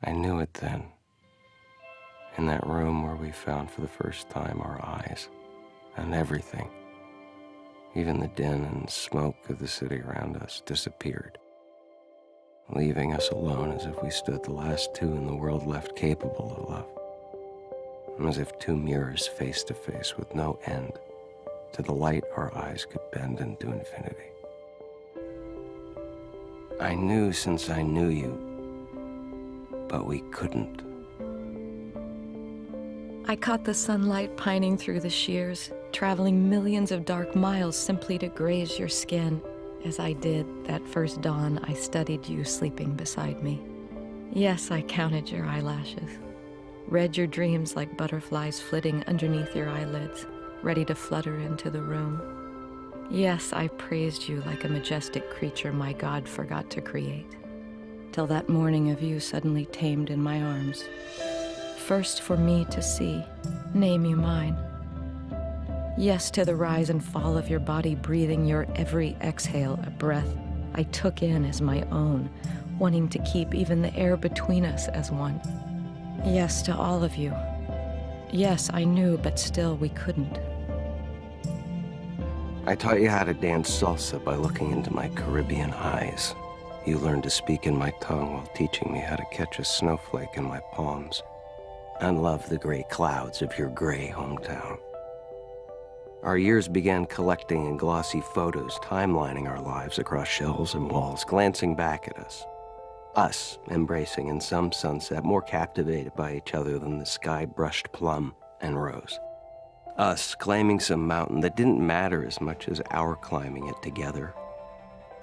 I knew it then. In that room where we found for the first time our eyes and everything. Even the din and smoke of the city around us disappeared, leaving us alone as if we stood the last two in the world left capable of love. As if two mirrors face to face with no end to the light our eyes could bend into infinity. I knew since I knew you, but we couldn't. I caught the sunlight pining through the shears, traveling millions of dark miles simply to graze your skin. As I did that first dawn, I studied you sleeping beside me. Yes, I counted your eyelashes, read your dreams like butterflies flitting underneath your eyelids, ready to flutter into the room. Yes, I praised you like a majestic creature my God forgot to create, till that morning of you suddenly tamed in my arms. First for me to see, name you mine. Yes, to the rise and fall of your body, breathing your every exhale a breath I took in as my own, wanting to keep even the air between us as one. Yes, to all of you. Yes, I knew, but still we couldn't. I taught you how to dance salsa by looking into my Caribbean eyes. You learned to speak in my tongue while teaching me how to catch a snowflake in my palms and love the gray clouds of your gray hometown. Our years began collecting in glossy photos, timelining our lives across shelves and walls, glancing back at us. Us embracing in some sunset, more captivated by each other than the sky-brushed plum and rose. Us claiming some mountain that didn't matter as much as our climbing it together.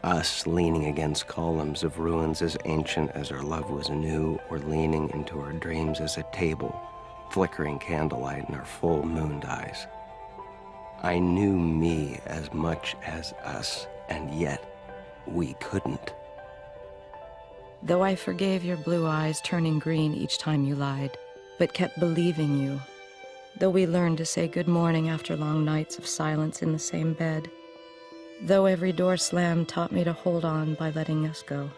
Us leaning against columns of ruins as ancient as our love was new, or leaning into our dreams as a table, flickering candlelight in our full-mooned eyes. I knew me as much as us, and yet we couldn't. Though I forgave your blue eyes turning green each time you lied, but kept believing you. Though we learned to say good morning after long nights of silence in the same bed. Though every door slam taught me to hold on by letting us go.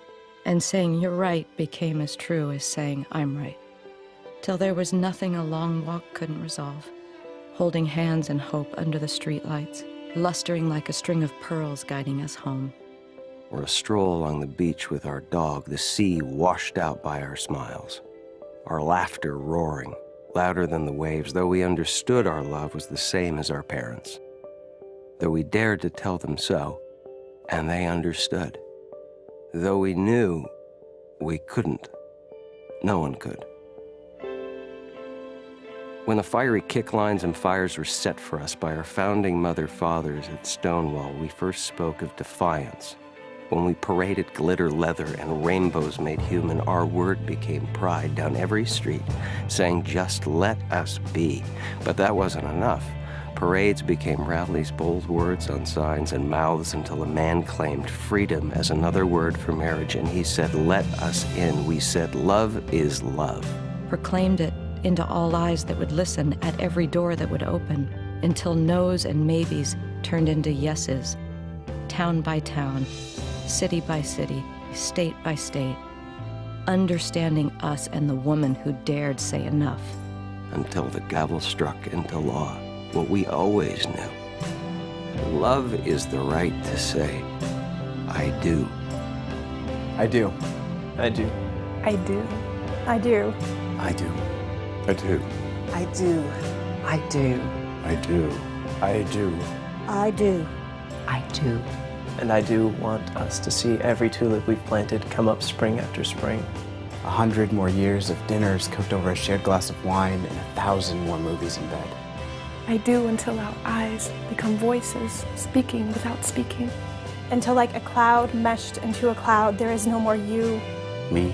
And saying you're right became as true as saying I'm right. Till there was nothing a long walk couldn't resolve. Holding hands in hope under the streetlights, lustering like a string of pearls guiding us home. Or a stroll along the beach with our dog, the sea washed out by our smiles. Our laughter roaring, louder than the waves, though we understood our love was the same as our parents'. Though we dared to tell them so, and they understood. Though we knew we couldn't. No one could. When the fiery kick lines and fires were set for us by our founding mother-fathers at Stonewall, we first spoke of defiance. When we paraded glitter leather and rainbows made human, our word became pride down every street, saying just let us be. But that wasn't enough. Parades became rallies, bold words on signs and mouths until a man claimed freedom as another word for marriage, and he said, let us in. We said, love is love. Proclaimed it into all eyes that would listen at every door that would open, until no's and maybes turned into yeses, town by town, city by city, state by state, understanding us and the woman who dared say enough. Until the gavel struck into law what we always knew. Love is the right to say, I do. I do. I do. I do. I do. I do. I do. I do. I do. I do. I do. I do. I do. And I do want us to see every tulip we've planted come up spring after spring. 100 more years of dinners cooked over a shared glass of wine and 1,000 more movies in bed. I do until our eyes become voices, speaking without speaking. Until like a cloud meshed into a cloud, there is no more you. Me,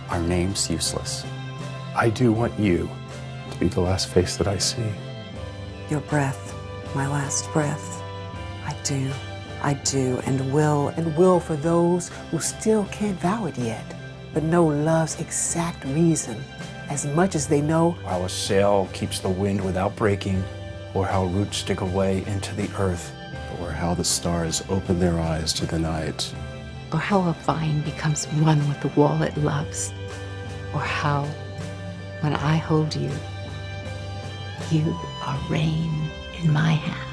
our name's useless. I do want you to be the last face that I see. Your breath, my last breath. I do, and will for those who still can't vow it yet, but know love's exact reason, as much as they know How a sail keeps the wind without breaking, or how roots dig away into the earth, or how the stars open their eyes to the night. Or how a vine becomes one with the wall it loves. or how, when I hold you, you are rain in my hand.